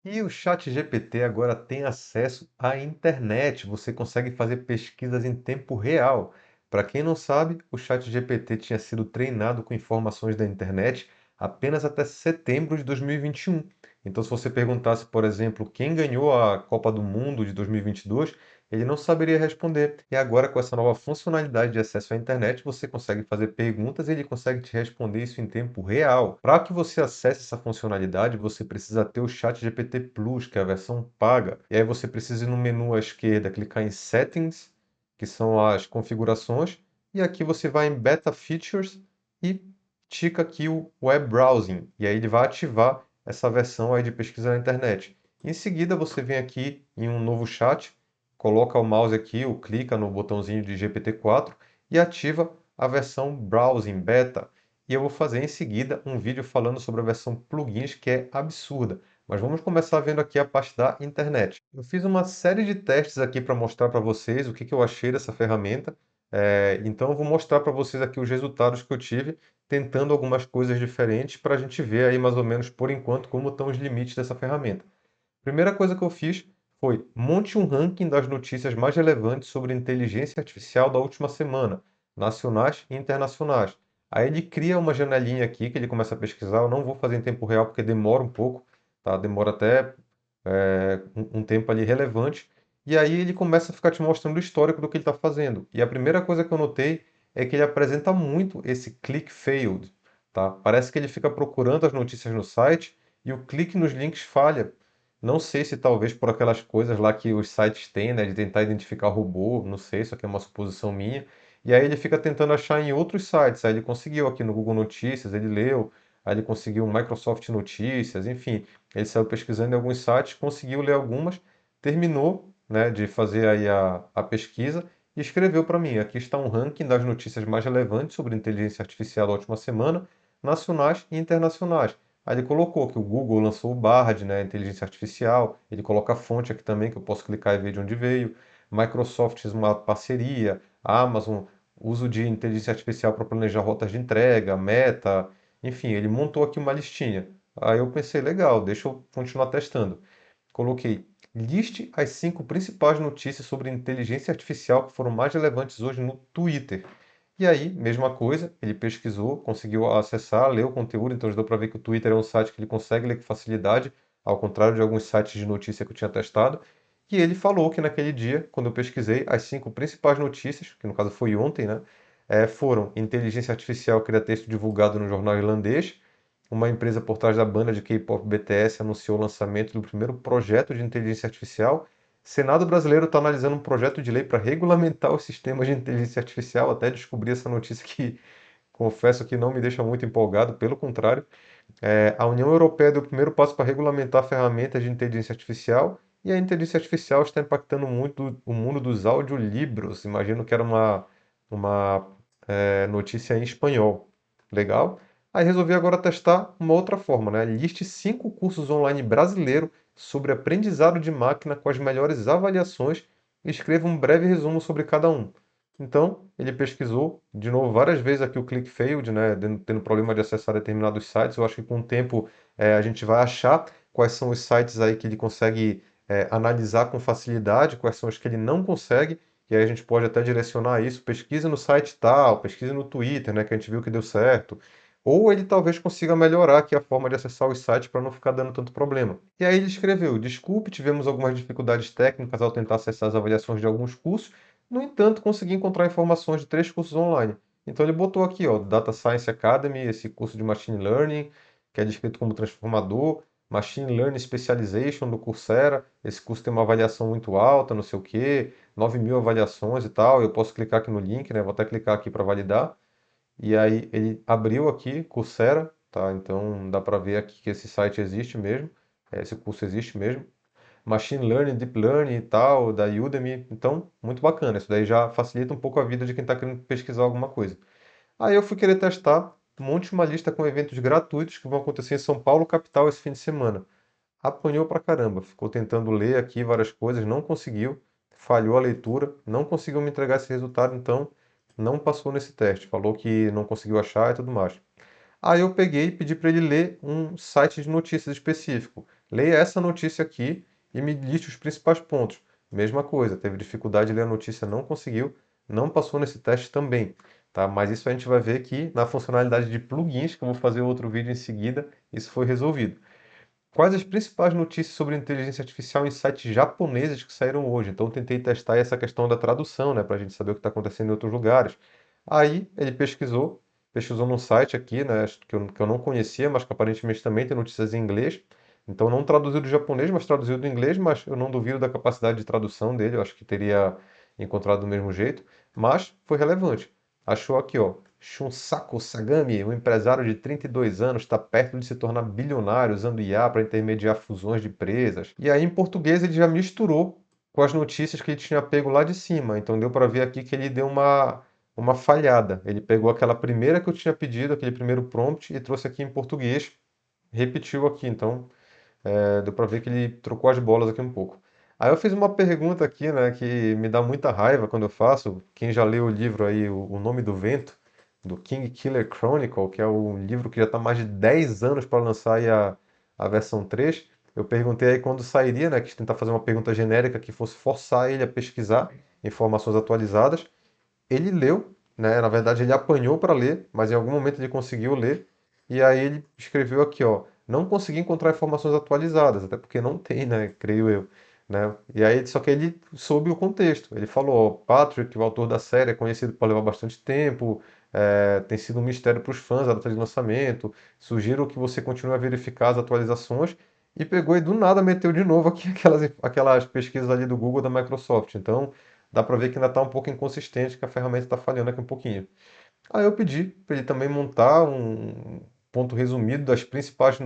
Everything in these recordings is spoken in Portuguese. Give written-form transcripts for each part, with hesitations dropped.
E o ChatGPT agora tem acesso à internet. Você consegue fazer pesquisas em tempo real. Para quem não sabe, o ChatGPT tinha sido treinado com informações da internet apenas até setembro de 2021. Então, se você perguntasse, por exemplo, quem ganhou a Copa do Mundo de 2022, ele não saberia responder. E agora, com essa nova funcionalidade de acesso à internet, você consegue fazer perguntas e ele consegue te responder isso em tempo real. Para que você acesse essa funcionalidade, você precisa ter o ChatGPT Plus, que é a versão paga. E aí você precisa ir no menu à esquerda, clicar em Settings, que são as configurações, e aqui você vai em Beta Features e tica aqui o Web Browsing. E aí ele vai ativar essa versão aí de pesquisa na internet. Em seguida, você vem aqui em um novo chat, coloca o mouse aqui, ou clica no botãozinho de GPT-4 e ativa a versão Browsing Beta. E eu vou fazer em seguida um vídeo falando sobre a versão plugins, que é absurda. Mas vamos começar vendo aqui a parte da internet. Eu fiz uma série de testes aqui para mostrar para vocês o que eu achei dessa ferramenta. Então eu vou mostrar para vocês aqui os resultados que eu tive tentando algumas coisas diferentes para a gente ver aí mais ou menos por enquanto como estão os limites dessa ferramenta. Primeira coisa que eu fiz foi monte um ranking das notícias mais relevantes sobre inteligência artificial da última semana, nacionais e internacionais. Aí ele cria uma janelinha aqui que ele começa a pesquisar. Eu não vou fazer em tempo real porque demora um pouco, tá? Demora até um tempo ali relevante. E aí ele começa a ficar te mostrando o histórico do que ele está fazendo. E a primeira coisa que eu notei é que ele apresenta muito esse click failed, tá? Parece que ele fica procurando as notícias no site e o clique nos links falha. Não sei se talvez por aquelas coisas lá que os sites têm, né, de tentar identificar robô, não sei, isso aqui é uma suposição minha. E aí ele fica tentando achar em outros sites. Aí ele conseguiu aqui no Google Notícias, ele leu, aí ele conseguiu Microsoft Notícias, enfim, ele saiu pesquisando em alguns sites, conseguiu ler algumas, terminou, né, de fazer aí a pesquisa e escreveu para mim. Aqui está um ranking das notícias mais relevantes sobre inteligência artificial da última semana, nacionais e internacionais. Aí ele colocou que o Google lançou o Bard, né, inteligência artificial. Ele coloca a fonte aqui também, que eu posso clicar e ver de onde veio. Microsoft fez uma parceria. A Amazon, uso de inteligência artificial para planejar rotas de entrega. Meta, enfim, ele montou aqui uma listinha. Aí eu pensei, legal, deixa eu continuar testando. Coloquei, liste as 5 principais notícias sobre inteligência artificial que foram mais relevantes hoje no Twitter. E aí, mesma coisa, ele pesquisou, conseguiu acessar, ler o conteúdo, então já deu para ver que o Twitter é um site que ele consegue ler com facilidade, ao contrário de alguns sites de notícia que eu tinha testado. E ele falou que naquele dia, quando eu pesquisei, as 5 principais notícias, que no caso foi ontem, né, foram inteligência artificial cria texto divulgado no jornal irlandês, uma empresa por trás da banda de K-pop BTS anunciou o lançamento do primeiro projeto de inteligência artificial. Senado brasileiro está analisando um projeto de lei para regulamentar os sistemas de inteligência artificial. Até descobri essa notícia que confesso que não me deixa muito empolgado, pelo contrário. A União Europeia deu o primeiro passo para regulamentar ferramentas de inteligência artificial e a inteligência artificial está impactando muito o mundo dos audiolibros. Imagino que era uma notícia em espanhol. Legal? Aí resolvi agora testar uma outra forma, né? Liste 5 cursos online brasileiros sobre aprendizado de máquina com as melhores avaliações e escreva um breve resumo sobre cada um. Então, ele pesquisou, de novo, várias vezes aqui o click failed, né, tendo problema de acessar determinados sites. Eu acho que com o tempo a gente vai achar quais são os sites aí que ele consegue analisar com facilidade, quais são os que ele não consegue, e aí a gente pode até direcionar isso. Pesquise no site tal, pesquise no Twitter, né, que a gente viu que deu certo. Ou ele talvez consiga melhorar aqui a forma de acessar os sites para não ficar dando tanto problema. E aí ele escreveu: desculpe, tivemos algumas dificuldades técnicas ao tentar acessar as avaliações de alguns cursos. No entanto, consegui encontrar informações de 3 cursos online. Então ele botou aqui, ó, Data Science Academy, esse curso de Machine Learning, que é descrito como transformador, Machine Learning Specialization do Coursera. Esse curso tem uma avaliação muito alta, não sei o quê, 9.000 avaliações e tal. Eu posso clicar aqui no link, né? Vou até clicar aqui para validar. E aí ele abriu aqui Coursera, tá? Então dá para ver aqui que esse site existe mesmo, esse curso existe mesmo. Machine Learning, Deep Learning e tal, da Udemy. Então, muito bacana. Isso daí já facilita um pouco a vida de quem está querendo pesquisar alguma coisa. Aí eu fui querer testar, monte uma lista com eventos gratuitos que vão acontecer em São Paulo, capital, esse fim de semana. Apanhou pra caramba. Ficou tentando ler aqui várias coisas, não conseguiu. Falhou a leitura, não conseguiu me entregar esse resultado, então não passou nesse teste. Falou que não conseguiu achar e tudo mais. Aí eu peguei e pedi para ele ler um site de notícias específico. leia essa notícia aqui e me liste os principais pontos. Mesma coisa, teve dificuldade de ler a notícia, não conseguiu, não passou nesse teste também, tá? Mas isso a gente vai ver que na funcionalidade de plugins, que eu vou fazer outro vídeo em seguida, isso foi resolvido. Quais as principais notícias sobre inteligência artificial em sites japoneses que saíram hoje? Então, eu tentei testar essa questão da tradução, né, para a gente saber o que está acontecendo em outros lugares. Aí, ele pesquisou num site aqui, né, que eu não conhecia, mas que aparentemente também tem notícias em inglês. Então, não traduziu do japonês, mas traduziu do inglês, mas eu não duvido da capacidade de tradução dele, eu acho que teria encontrado do mesmo jeito, mas foi relevante. Achou aqui, ó, Shunsaku Sagami, um empresário de 32 anos, está perto de se tornar bilionário usando IA para intermediar fusões de empresas. E aí, em português, ele já misturou com as notícias que ele tinha pego lá de cima. Então, deu para ver aqui que ele deu uma falhada. Ele pegou aquela primeira que eu tinha pedido, aquele primeiro prompt, e trouxe aqui em português, repetiu aqui. Então, deu para ver que ele trocou as bolas aqui um pouco. Aí eu fiz uma pergunta aqui, né, que me dá muita raiva quando eu faço. Quem já leu o livro aí, O Nome do Vento, do King Killer Chronicle, que é o livro que já está mais de 10 anos para lançar aí a versão 3. Eu perguntei aí quando sairia, né, quis tentar fazer uma pergunta genérica que fosse forçar ele a pesquisar informações atualizadas. Ele leu, né? Na verdade, ele apanhou para ler, mas em algum momento ele conseguiu ler. E aí ele escreveu aqui, ó, não consegui encontrar informações atualizadas, até porque não tem, né? Creio eu, né? E aí, só que ele soube o contexto. Ele falou, ó, Patrick, o autor da série, é conhecido por levar bastante tempo, tem sido um mistério para os fãs a data de lançamento. Sugiro que você continue a verificar as atualizações. E pegou e do nada meteu de novo aqui aquelas pesquisas ali do Google da Microsoft. Então, dá para ver que ainda está um pouco inconsistente, que a ferramenta está falhando aqui um pouquinho. Aí eu pedi para ele também montar um ponto resumido das principais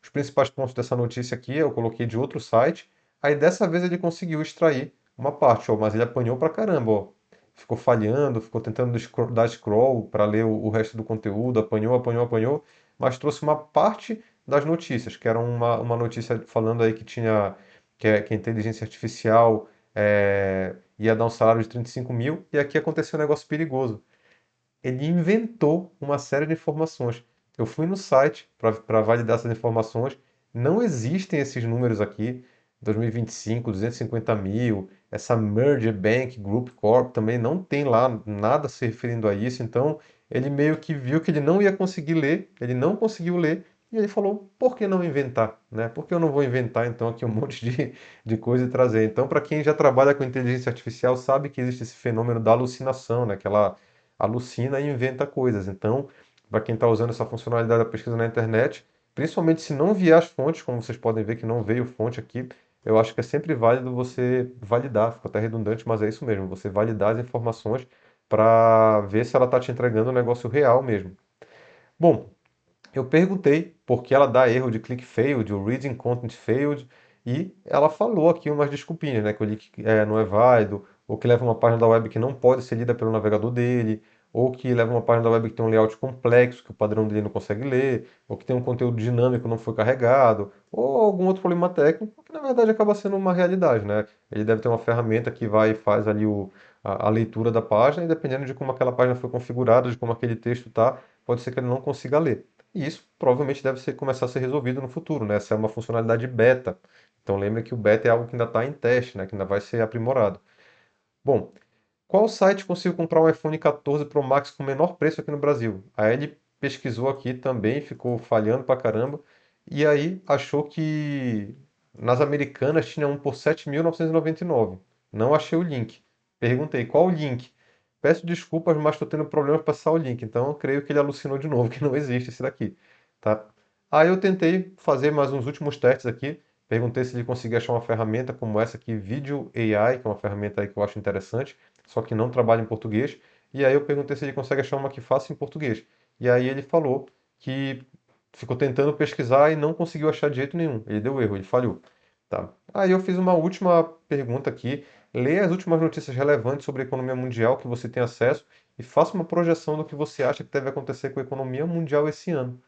os principais pontos dessa notícia aqui. Eu coloquei de outro site. Aí dessa vez ele conseguiu extrair uma parte, ó, mas ele apanhou pra caramba, ó. Ficou falhando, ficou tentando dar scroll para ler o resto do conteúdo, apanhou, apanhou, apanhou, mas trouxe uma parte das notícias, que era uma notícia falando aí que que a inteligência artificial ia dar um salário de 35 mil, e aqui aconteceu um negócio perigoso. Ele inventou uma série de informações. Eu fui no site para validar essas informações. Não existem esses números aqui. 2025, 250 mil. Essa Merger Bank Group Corp também não tem lá nada se referindo a isso. Então, ele meio que viu que ele não ia conseguir ler. Ele não conseguiu ler. E ele falou, por que não inventar? Né? Por que eu não vou inventar, então, aqui um monte de coisa e trazer? Então, para quem já trabalha com inteligência artificial, sabe que existe esse fenômeno da alucinação, né? Que ela alucina e inventa coisas. Então, para quem está usando essa funcionalidade da pesquisa na internet, principalmente se não vier as fontes, como vocês podem ver que não veio fonte aqui, eu acho que é sempre válido você validar, ficou até redundante, mas é isso mesmo, você validar as informações para ver se ela está te entregando um negócio real mesmo. Bom, eu perguntei por que ela dá erro de click failed, o reading content failed, e ela falou aqui umas desculpinhas, né? Que o link não é válido, ou que leva uma página da web que não pode ser lida pelo navegador dele, ou que leva uma página da web que tem um layout complexo, que o padrão dele não consegue ler, ou que tem um conteúdo dinâmico que não foi carregado, ou algum outro problema técnico, que na verdade acaba sendo uma realidade, né? Ele deve ter uma ferramenta que vai e faz ali a leitura da página, e dependendo de como aquela página foi configurada, de como aquele texto está, pode ser que ele não consiga ler. E isso provavelmente deve começar a ser resolvido no futuro, né? Essa é uma funcionalidade beta. Então lembre que o beta é algo que ainda está em teste, né? Que ainda vai ser aprimorado. Bom, qual site consigo comprar um iPhone 14 Pro Max com menor preço aqui no Brasil? Aí ele pesquisou aqui também, ficou falhando pra caramba, e aí achou que nas Americanas tinha um por 7.999. Não achei o link. Perguntei qual o link. Peço desculpas, mas estou tendo problemas para acessar o link, então eu creio que ele alucinou de novo, que não existe esse daqui, tá? Aí eu tentei fazer mais uns últimos testes aqui, perguntei se ele conseguia achar uma ferramenta como essa aqui, Video AI, que é uma ferramenta aí que eu acho interessante, só que não trabalha em português. E aí eu perguntei se ele consegue achar uma que faça em português. E aí ele falou que ficou tentando pesquisar e não conseguiu achar de jeito nenhum. Ele deu erro, ele falhou. Tá. Aí eu fiz uma última pergunta aqui. Leia as últimas notícias relevantes sobre a economia mundial que você tem acesso e faça uma projeção do que você acha que deve acontecer com a economia mundial esse ano.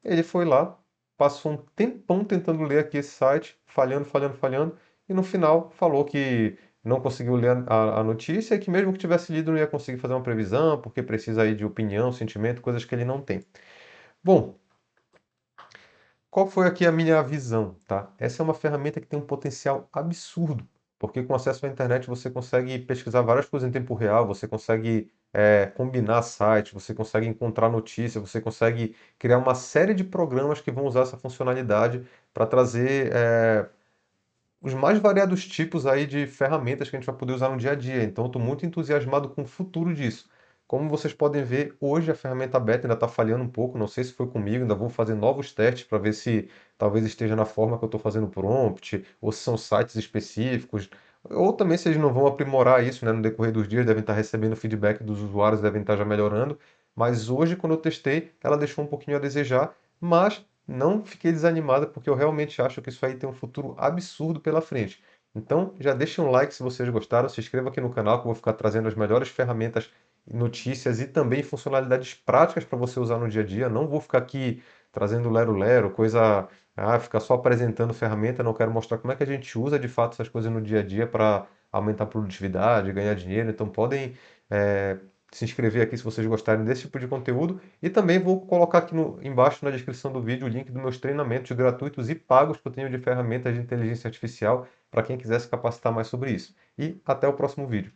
Ele foi lá, passou um tempão tentando ler aqui esse site, falhando, falhando, falhando, e no final falou que não conseguiu ler a notícia e que mesmo que tivesse lido não ia conseguir fazer uma previsão, porque precisa aí de opinião, sentimento, coisas que ele não tem. Bom, qual foi aqui a minha visão, tá? Essa é uma ferramenta que tem um potencial absurdo, porque com acesso à internet você consegue pesquisar várias coisas em tempo real, você consegue combinar sites, você consegue encontrar notícias, você consegue criar uma série de programas que vão usar essa funcionalidade para trazer os mais variados tipos aí de ferramentas que a gente vai poder usar no dia a dia. Então, estou muito entusiasmado com o futuro disso. Como vocês podem ver, hoje a ferramenta beta ainda está falhando um pouco. Não sei se foi comigo, ainda vou fazer novos testes para ver se talvez esteja na forma que eu estou fazendo o prompt, ou se são sites específicos, ou também se eles não vão aprimorar isso, né, no decorrer dos dias, devem estar recebendo feedback dos usuários, devem estar já melhorando. Mas hoje, quando eu testei, ela deixou um pouquinho a desejar, mas não fiquei desanimado porque eu realmente acho que isso aí tem um futuro absurdo pela frente. Então, já deixem um like se vocês gostaram, se inscreva aqui no canal que eu vou ficar trazendo as melhores ferramentas, notícias e também funcionalidades práticas para você usar no dia a dia. Não vou ficar aqui trazendo lero-lero, coisa, ficar só apresentando ferramenta, não quero mostrar como é que a gente usa de fato essas coisas no dia a dia para aumentar a produtividade, ganhar dinheiro. Então, podem se inscrever aqui se vocês gostarem desse tipo de conteúdo. E também vou colocar aqui embaixo na descrição do vídeo o link dos meus treinamentos gratuitos e pagos que eu tenho de ferramentas de inteligência artificial para quem quiser se capacitar mais sobre isso. E até o próximo vídeo.